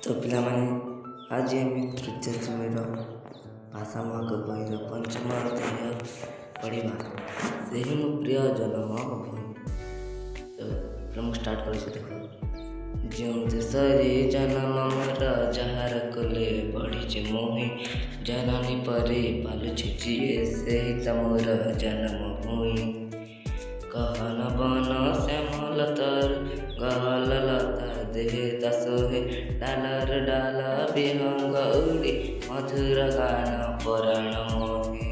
तो पिलाମାନେ ଆଜି ଆମେ ତୃତୀୟ ଶ୍ରେଣୀର ଭାଷାମକ ବହିର ପଞ୍ଚମ ଅଧ୍ୟାୟ ପଢ଼ିବା। ସେହି ମୋ ପ୍ରିୟ ଜନ୍ମଭୂମି। ତ ମୁଁ ଷ୍ଟାର୍ଟ କରୁଛି। ଦେଖ, ଯେଉଁ ଦେଶରେ ଜନ୍ମ ମୋର, ଯାହାର କୋଲେ ବଢ଼ିଛି ମୁହିଁ, ଜନନୀ ପରି ପାଲୁଛି ଯିଏ, ସେହି ତ ମୋର ଜନ୍ମଭୂମି। ଗହନ ବନ ଶ୍ୟାମଲତାର ଗହଲ ଲତା ଦେହେ ଦାସୋହେ, ଡାଲର ଡାଲ ବିହଙ୍ଗ ଉଡ଼ି ମଧୁର ଗାନ ପରାଣ ମୋହେ।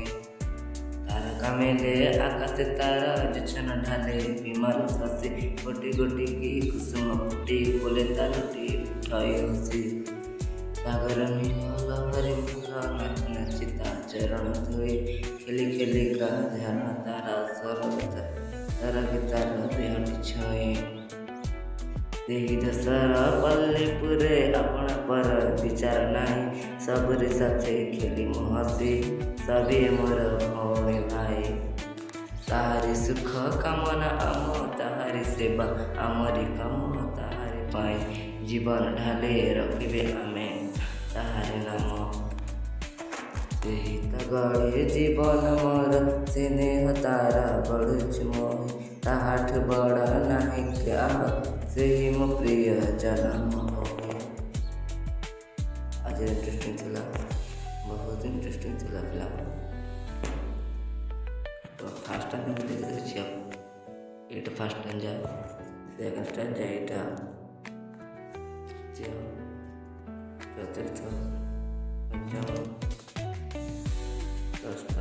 ତାରକା ମେଲେ ଆକାଶେ ତାର ଯୋଛନ ଢାଲେ, ବିମାନ ଶଶୀ ଗୋଟି ଗୋଟି କି କୁସୁମ ଫୁଟି, ବୋଲେ ତାଲୁଟି ଉଠାଇ ହସି। ସାଗର ନୀଳ ଲହରୀ ମୂଲ ନାଚି ନାଚି ତା ଚରଣ ଧୋଇ, ଖେଳି ଖେଳି କା ଧ୍ୟାନ ତାରା ସରଗତା ତାର ଗୀତାର ଦେହଟି ଛୁଇଁ। ସେହି ଦେଶର ପଲ୍ଲୀପୁରେ ଆପଣା ପର ବିଚାର ନାହିଁ, ସବୁରେ ସାଥେ ଖେଳି ମୁଁ ହସି, ସଭିଏ ମୋର ଭଉଣୀ ଭାଇ। ତାହାରି ସୁଖ କାମନା ଆମ, ତାହାରି ସେବା ଆମରି କାମ, ତାହାରି ପାଇଁ ଜୀବନ ଢାଲେ ରଖିବେ ଆମେ ତାହାରି ନାମ। ସେହି ତ ଗଢ଼େ ଜୀବନ ମୋର, ସ୍ନେହ ତାରା ବଢ଼ୁଛି ମୋହି, ତାହାଠୁ ବଡ଼ ନାହିଁ କାହ, ସେହି ମୋ ପ୍ରିୟ ଜନ୍ମଭୂମି। ଆଜି ଇଣ୍ଟରେଷ୍ଟିଂ ଥିଲା, ବହୁତ ଇଣ୍ଟରେଷ୍ଟିଂ ଥିଲା ପିଲାମାନେ। ତ ଫାର୍ଷ୍ଟ ଟାଇମ୍ ଦେଖିଦେଉଛି ଆଉ ଏଇଟା ଫାର୍ଷ୍ଟ ଟାଇମ୍ ଯାଏ, ସେକେଣ୍ଡ ଟାଇମ୍ ଯାଏ ଏଇଟା ଚତୁର୍ଥ ପଞ୍ଚମ ଷଷ୍ଠ